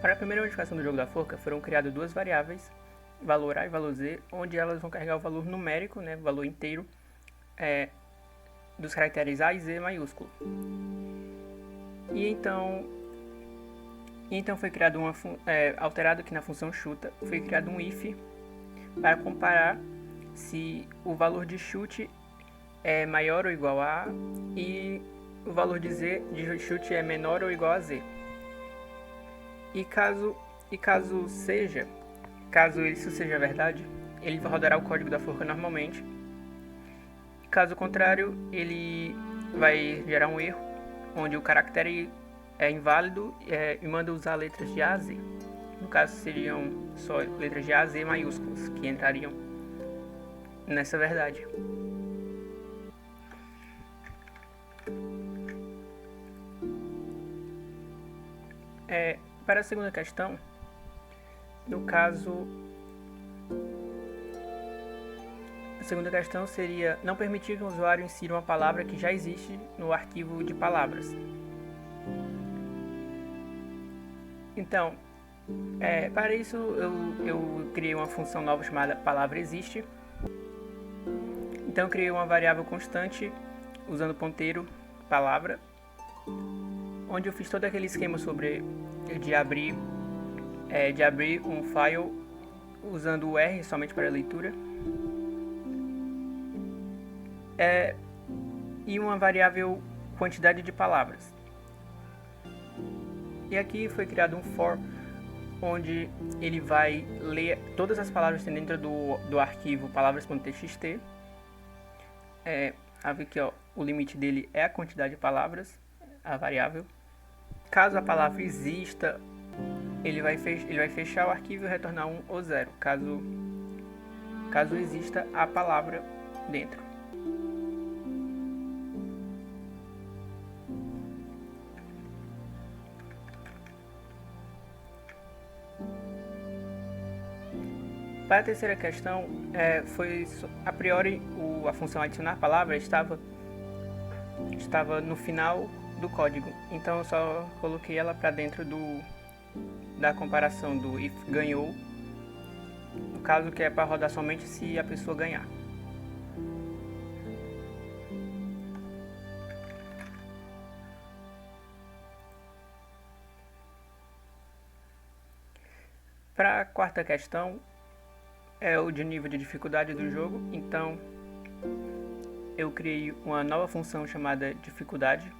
Para a primeira modificação do jogo da forca, foram criadas duas variáveis, valor A e valor Z, onde elas vão carregar o valor numérico, o valor inteiro, dos caracteres A e Z maiúsculo. E então foi criado alterado aqui na função chuta, foi criado um if para comparar se o valor de chute é maior ou igual a e o valor de chute é menor ou igual a Z. E caso isso seja verdade, ele rodará o código da forca normalmente. Caso contrário, ele vai gerar um erro, onde o caractere é inválido e manda usar letras de A a Z. No caso, seriam só letras de A a Z maiúsculas que entrariam nessa verdade. Para a segunda questão, no caso, a segunda questão seria não permitir que o usuário insira uma palavra que já existe no arquivo de palavras. Então, para isso eu criei uma função nova chamada palavra existe. Então eu criei uma variável constante usando ponteiro palavra, onde eu fiz todo aquele esquema de abrir um file usando o R somente para leitura, e uma variável quantidade de palavras. E aqui foi criado um for, onde ele vai ler todas as palavras que tem dentro do arquivo palavras.txt. Aqui, o limite dele é a quantidade de palavras, a variável. Caso a palavra exista, ele vai fechar o arquivo e retornar 1 ou 0, caso exista a palavra dentro. Para a terceira questão, a priori a função adicionar palavra estava no final do código, então eu só coloquei ela para dentro da comparação do if ganhou, no caso que é para rodar somente se a pessoa ganhar. Para a quarta questão, é o de nível de dificuldade do jogo, então eu criei uma nova função chamada dificuldade.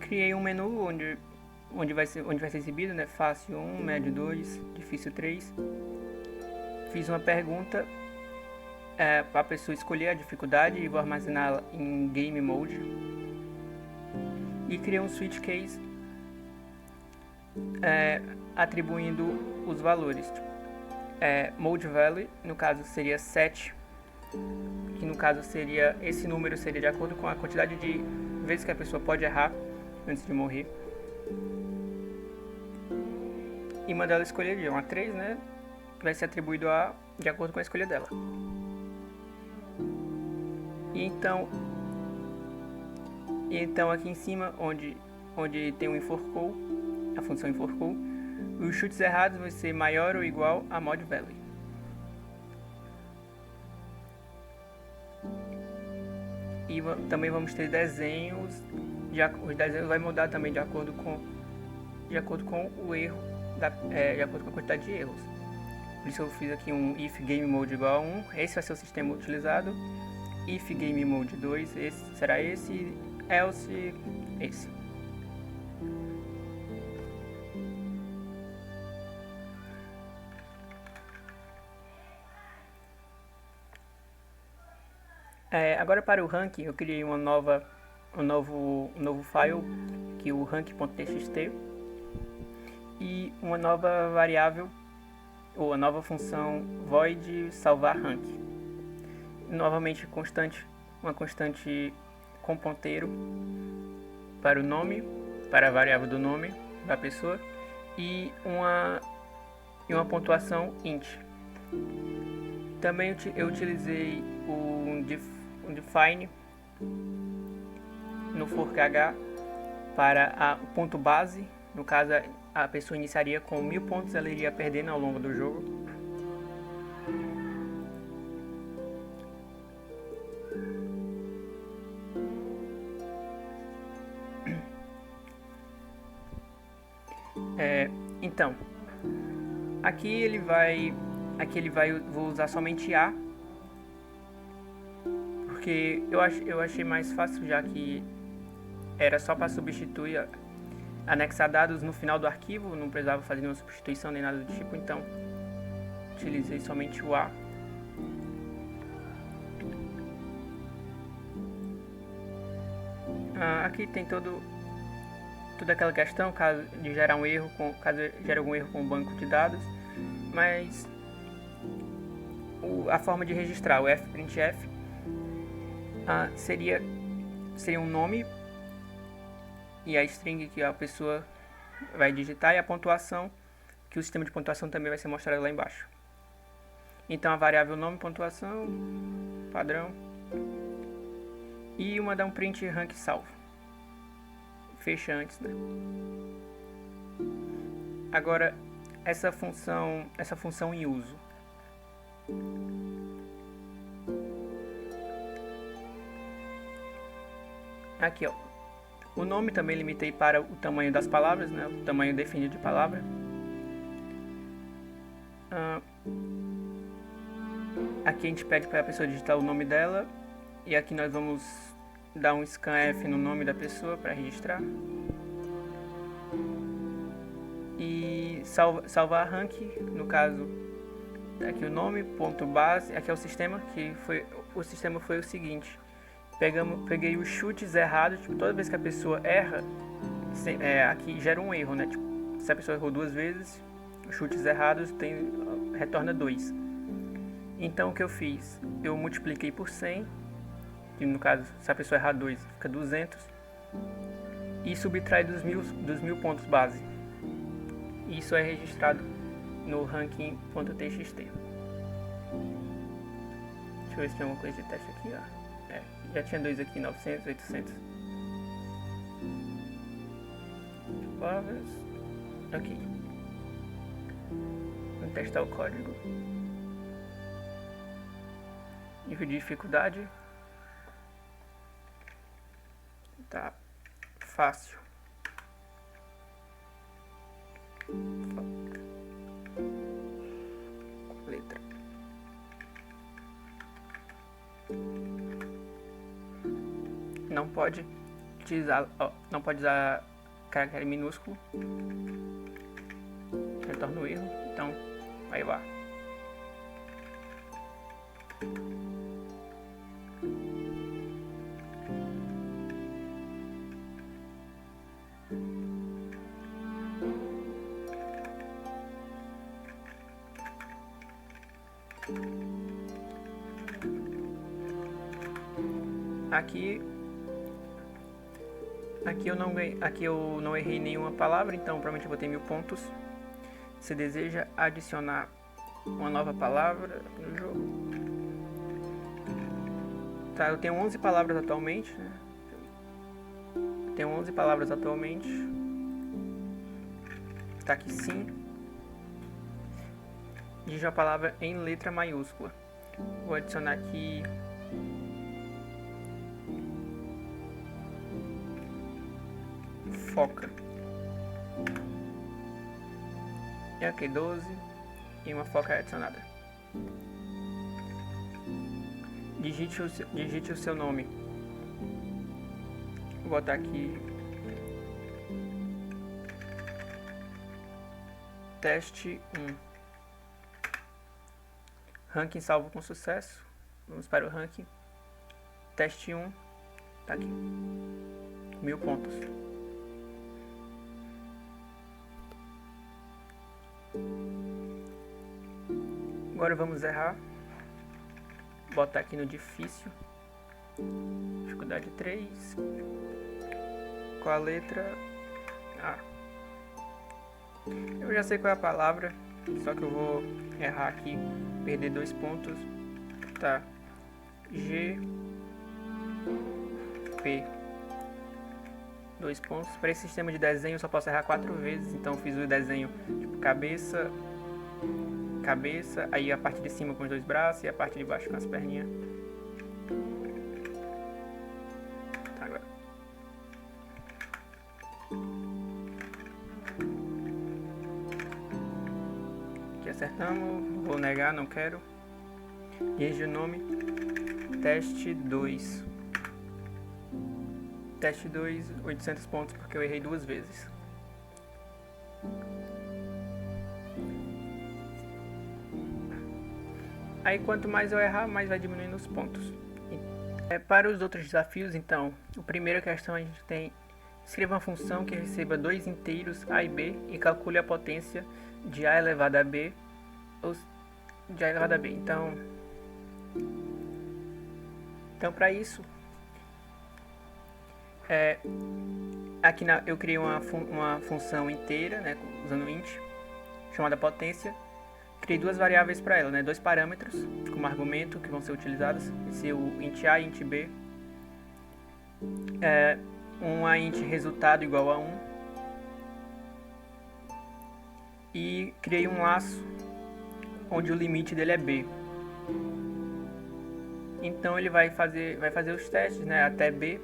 Criei um menu onde vai ser exibido, fácil 1, médio 2, difícil 3. Fiz uma pergunta para a pessoa escolher a dificuldade e vou armazená-la em Game Mode. E criei um switch case atribuindo os valores. Mode value, no caso seria 7, que no caso seria, esse número seria de acordo com a quantidade de vezes que a pessoa pode errar antes de morrer. E mandar ela escolher de 1 a 3, que vai ser atribuído de acordo com a escolha dela. E então aqui em cima, onde tem o enforcou, a função enforcou, os chutes errados vão ser maior ou igual a mod value. E também vamos ter desenhos, os desenhos vai mudar também de acordo com o erro, de acordo com a quantidade de erros. Por isso eu fiz aqui um if game mode igual a 1, esse vai ser o sistema utilizado. If game mode 2, será esse, else esse. Agora para o rank eu criei um novo file, que é o rank.txt, e uma nova variável, ou a nova função void salvar rank. Novamente uma constante com ponteiro para o nome, para a variável do nome da pessoa, e uma pontuação int. Também eu utilizei um define no forkh, para o ponto base. No caso, a pessoa iniciaria com 1000 pontos, ela iria perdendo ao longo do jogo. Então, vou usar somente A, porque eu achei mais fácil, já que era só para substituir, anexar dados no final do arquivo, não precisava fazer nenhuma substituição nem nada do tipo, então utilizei somente o A. Aqui tem toda aquela questão, caso gere algum erro com o banco de dados, mas a forma de registrar o fprintf seria um nome e a string que a pessoa vai digitar, e a pontuação, que o sistema de pontuação também vai ser mostrado lá embaixo. Então a variável nome, pontuação, padrão, e dá um print rank salvo. Fecha antes, né? Agora, essa função em uso. Aqui, ó. O nome também limitei para o tamanho das palavras, né? O tamanho definido de palavra. Aqui a gente pede para a pessoa digitar o nome dela. E aqui nós vamos dar um scanf no nome da pessoa para registrar. E salvar rank, no caso, aqui o nome, ponto base, aqui é o sistema, o sistema foi o seguinte: peguei os chutes errados, tipo, toda vez que a pessoa erra, aqui gera um erro, né? Tipo, se a pessoa errou 2 vezes, os chutes errados retorna 2. Então o que eu fiz? Eu multipliquei por 100, que no caso, se a pessoa errar 2, fica 200, e subtrai dos 1000 pontos base. Isso é registrado no ranking.txt. Deixa eu ver se tem alguma coisa de teste aqui, ó. Já tinha 2 aqui, 900, 800. Palavras. Aqui. Vamos testar o código. Nível de dificuldade. Tá fácil. Letra. Não pode usar caractere minúsculo. Retorna o erro. Então, aí vai. Aqui eu não errei nenhuma palavra, então provavelmente eu botei 1000 pontos. Você deseja adicionar uma nova palavra no jogo? Tá, eu tenho 11 palavras atualmente, né? Tá aqui sim. Digite a palavra em letra maiúscula. Vou adicionar aqui foca. E aqui 12 e uma foca adicionada. Digite o seu nome. Vou botar aqui teste 1. Ranking salvo com sucesso. Vamos para o ranking. Teste 1. Tá aqui. 1000 pontos. Agora vamos errar. Botar aqui no difícil. Dificuldade 3. Com a letra A. Eu já sei qual é a palavra, só que eu vou errar aqui, perder 2 pontos. Tá. G P. 2 pontos. Para esse sistema de desenho eu só posso errar 4 vezes, então eu fiz o desenho tipo cabeça, aí a parte de cima com os 2 braços e a parte de baixo com as perninhas. Tá, agora. Aqui acertamos, vou negar, não quero. Erro o nome, teste 2. Teste 2, 800 pontos porque eu errei 2 vezes. Aí quanto mais eu errar, mais vai diminuindo os pontos. Para os outros desafios, então, a primeira questão a gente tem: escreva uma função que receba 2 inteiros a e b e calcule a potência de a elevado a b ou de a elevado a b. Então para isso, aqui eu criei uma função inteira, né, usando int, chamada potência. Criei 2 variáveis para ela, né, 2 parâmetros como argumento que vão ser utilizados, esse é o int a e int b. Uma int resultado igual a 1. E criei um laço onde o limite dele é b. Então ele vai fazer os testes, né, até b.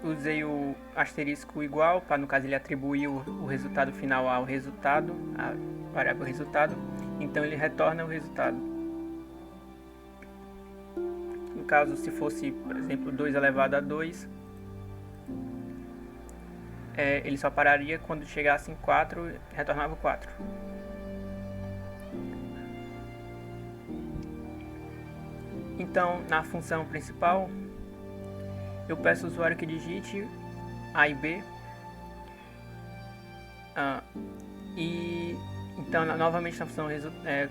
Usei o asterisco igual para, no caso, ele atribuir o resultado final ao resultado, a variável resultado. Então ele retorna o resultado. No caso, se fosse, por exemplo, 2 elevado a 2, ele só pararia quando chegasse em 4 e retornava o 4. Então, na função principal, eu peço ao usuário que digite a e b. E então, novamente na função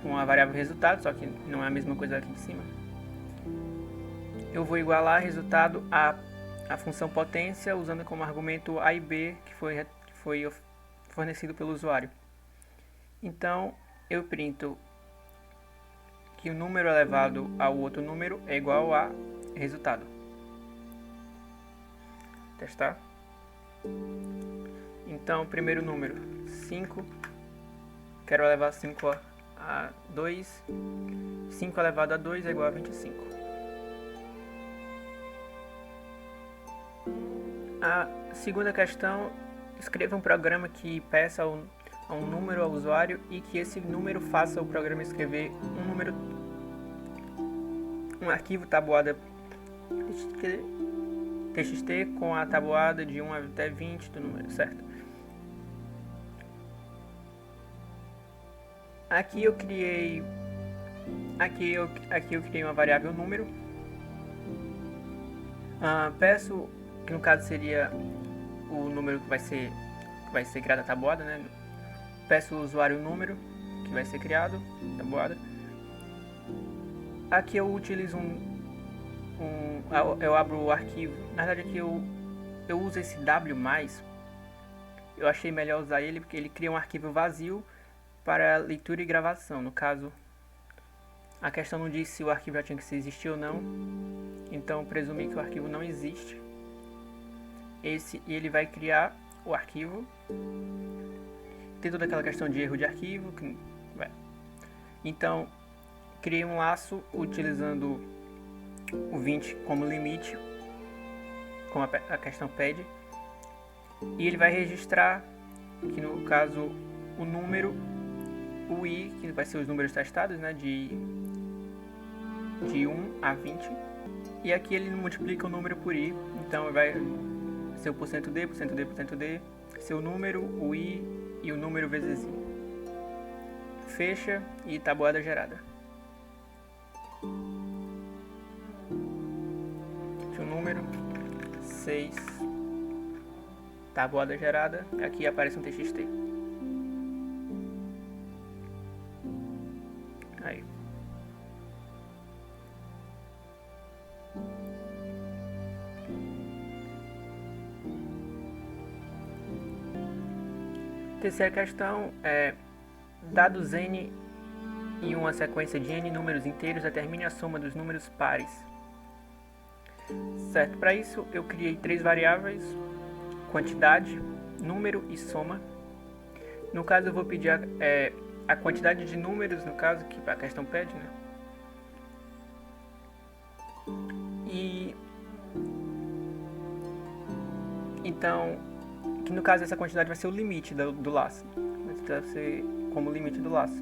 com a variável resultado, só que não é a mesma coisa aqui em cima. Eu vou igualar resultado a função potência usando como argumento a e b que foi fornecido pelo usuário. Então, eu printo que o número elevado ao outro número é igual a resultado. Testar. Então, primeiro número, 5. Quero elevar 5 a 2. 5 elevado a 2 é igual a 25. A segunda questão: escreva um programa que peça um número ao usuário e que esse número faça o programa escrever um arquivo tabuada txt com a tabuada de 1 até 20 do número, certo? Aqui eu criei uma variável número. Peço que no caso seria o número que vai ser criado a tabuada, né? Peço o usuário número que vai ser criado tabuada. Aqui eu utilizo eu abro o arquivo. Na verdade aqui eu uso esse w+. Eu achei melhor usar ele porque ele cria um arquivo vazio para leitura e gravação. No caso, a questão não diz se o arquivo já tinha que existir ou não, então eu presumi que o arquivo não existe. E ele vai criar o arquivo. Tem toda aquela questão de erro de arquivo. Então, criei um laço utilizando o 20 como limite, como a questão pede. E ele vai registrar, que no caso, o número, o i, que vai ser os números testados, né, de 1 a 20. E aqui ele multiplica o número por i, então vai ser o %d, %d, %d, seu número, o i e o número vezes i. Fecha e tabuada gerada. O número 6, tabuada gerada, aqui aparece um txt. Aí. Terceira questão é: dados n em uma sequência de n números inteiros, determine a soma dos números pares. Certo, para isso eu criei 3 variáveis: quantidade, número e soma. No caso eu vou pedir a quantidade de números, no caso, que a questão pede, né? E então, que no caso essa quantidade vai ser o limite do laço. Vai ser como limite do laço.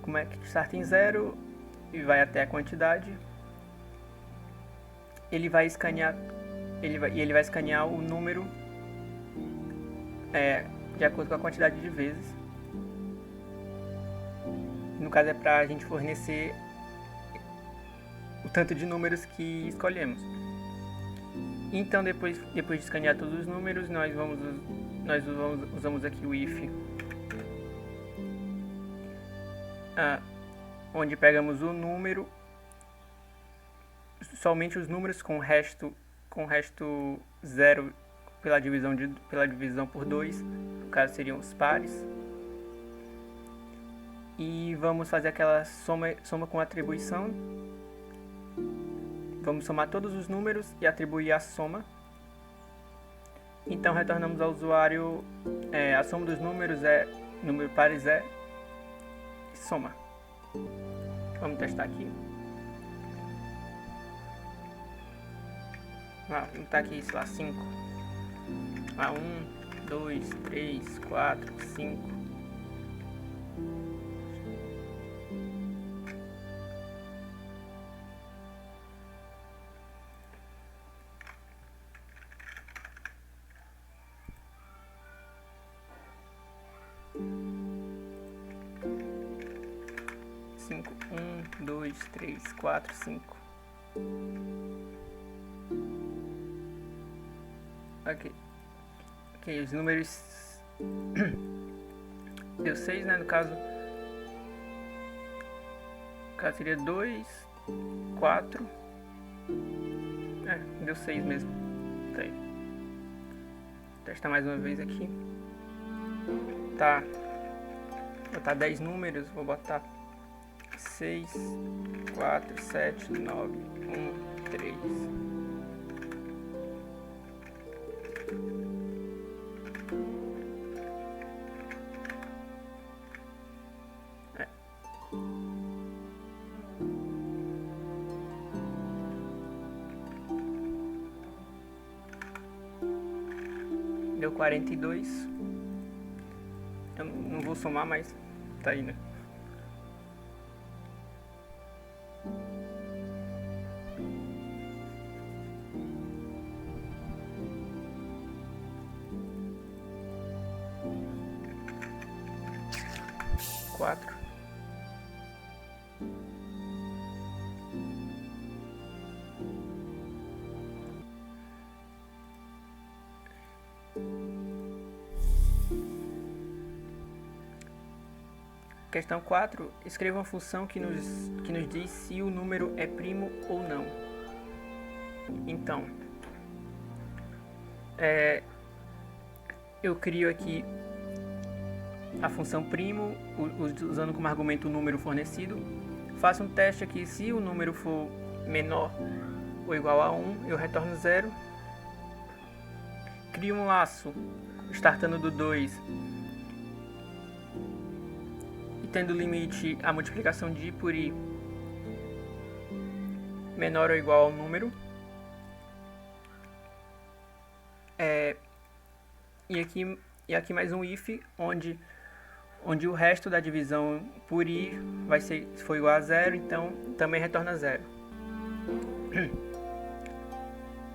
Como é que starta em 0 e vai até a quantidade. Ele vai escanear o número de acordo com a quantidade de vezes. No caso é para a gente fornecer o tanto de números que escolhemos. Então depois de escanear todos os números, nós usamos aqui o if, onde pegamos o número, somente os números com resto 0 pela divisão por 2, no caso seriam os pares. E vamos fazer aquela soma com atribuição. Vamos somar todos os números e atribuir a soma. Então retornamos ao usuário a soma dos números número pares soma. Vamos testar aqui. Vamos botar aqui, sei lá, 5. 1, 2, 3, 4, 5. Cinco, 1, 2, 3, 4, 5. Ok, os números deu 6, né? No caso seria 2, 4. Deu 6 mesmo. Tá aí. Vou testar mais uma vez aqui. Tá. Vou botar 10 números. Vou botar 6, 4, 7, 9, 1, 3. Deu 42. Eu não vou somar, mas tá aí, né? Quatro. Questão 4. Escreva uma função que nos diz se o número é primo ou não. Então, eu crio aqui a função primo, usando como argumento o número fornecido. Faço um teste aqui: se o número for menor ou igual a 1, eu retorno 0. Crio um laço, startando do 2, e tendo limite a multiplicação de I por I menor ou igual ao número. E aqui mais um if, onde o resto da divisão por I vai ser, se for igual a 0, então também retorna 0.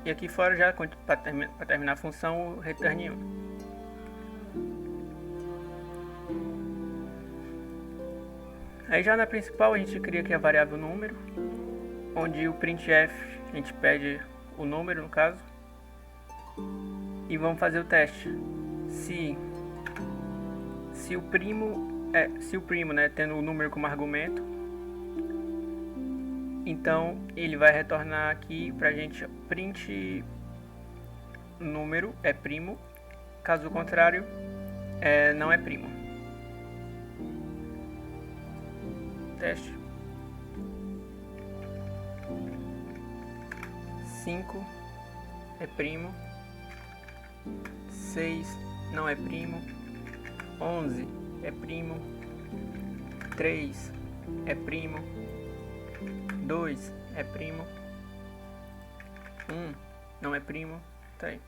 E aqui fora, já para terminar a função, o return 1. Aí já na principal a gente cria aqui a variável número, onde o printf a gente pede o número, no caso, e vamos fazer o teste. Se o primo, né, tendo o número como argumento, então ele vai retornar aqui pra gente print número é primo, caso contrário não é primo. Teste. 5 é primo, 6 não é primo, 11 é primo, 3 é primo, 2 é primo, 1 não é primo, tá aí.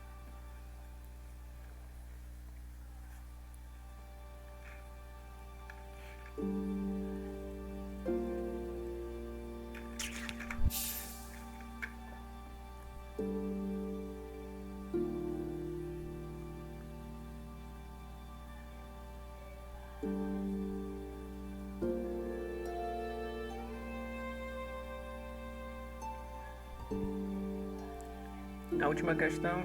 A última questão,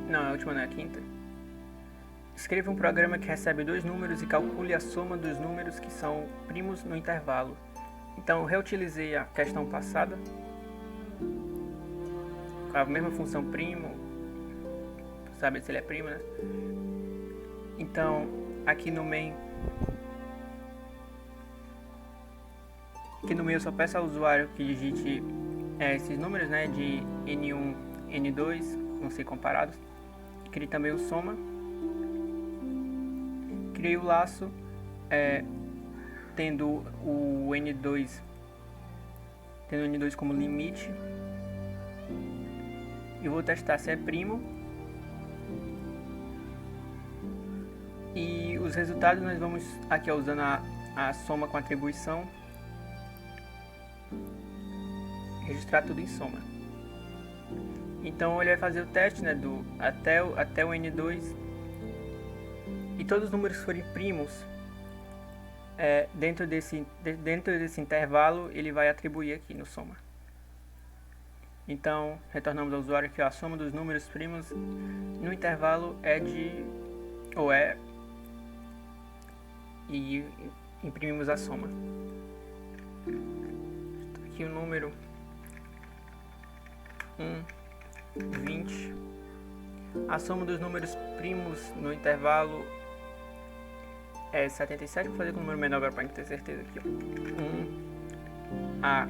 não, a última não é a quinta. Escreva um programa que recebe dois números e calcule a soma dos números que são primos no intervalo. Então, eu reutilizei a questão passada, com a mesma função primo, sabe se ele é primo, né? Então, aqui no main eu só peço ao usuário que digite esses números, né, de N1, N2, vão ser comparados. Criei também o soma. Criei o laço, tendo o N2 como limite. Eu vou testar se é primo. E os resultados nós vamos aqui usando a soma com atribuição, registrar tudo em soma. Então ele vai fazer o teste, né, até o N2, e todos os números que forem primos dentro desse intervalo ele vai atribuir aqui no soma. Então retornamos ao usuário que a soma dos números primos no intervalo e imprimimos a soma. Aqui o número 20. A soma dos números primos no intervalo é 77. Vou fazer com o número menor agora para ter certeza aqui. 1 a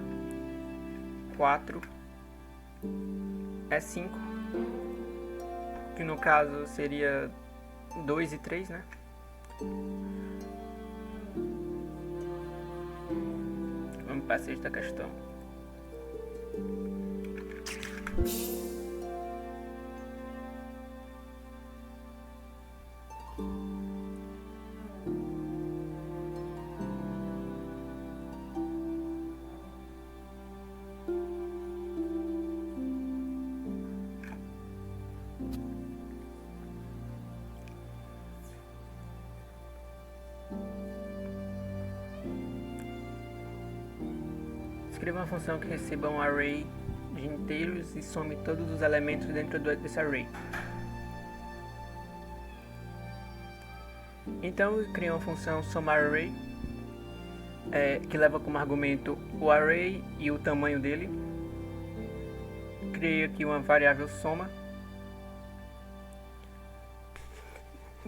4 é 5, que no caso seria 2 e 3, né? Vamos para a sexta questão. Escreva uma função que receba um array de inteiros e some todos os elementos dentro desse array. Então eu criei uma função somarArray, que leva como argumento o array e o tamanho dele. Criei aqui uma variável soma.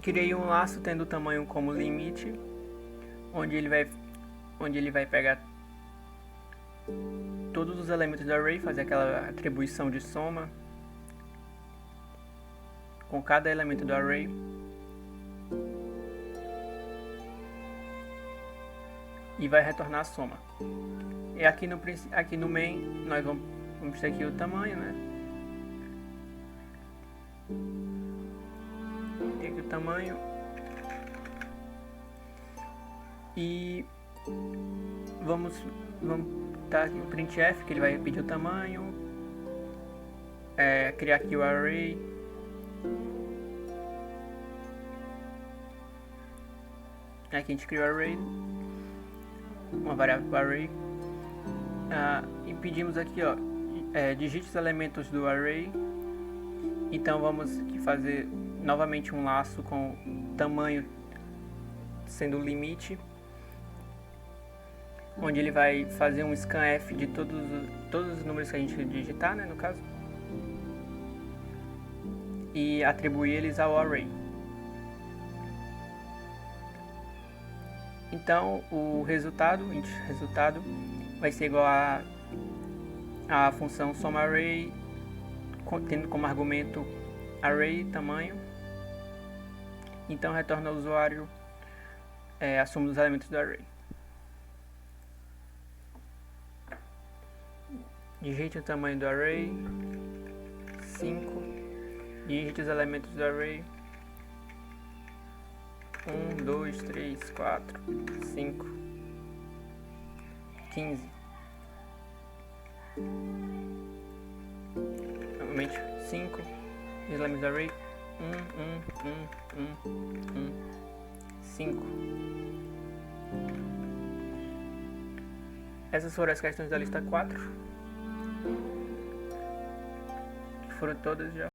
Criei um laço tendo o tamanho como limite, onde ele vai pegar todos os elementos do array, fazer aquela atribuição de soma com cada elemento do array. E vai retornar a soma. E aqui no main nós vamos ter aqui o tamanho, né? Tem aqui o tamanho. E vamos tá aqui o printf, que ele vai pedir o tamanho, criar aqui o array, aqui a gente cria o array, uma variável para array, e pedimos aqui, digite os elementos do array. Então vamos aqui fazer novamente um laço com tamanho sendo o limite, onde ele vai fazer um scanf de todos os números que a gente digitar, né, no caso, e atribuir eles ao array. Então o resultado vai ser igual a função somaArray, tendo como argumento array tamanho. Então retorna ao usuário a soma dos elementos do array. Digite o tamanho do array, 5. Digite os elementos do array, 1, 2, 3, 4, 5, 15. Novamente 5. Os elementos do array, 5. Essas foram as questões da lista 4, que foram todas já.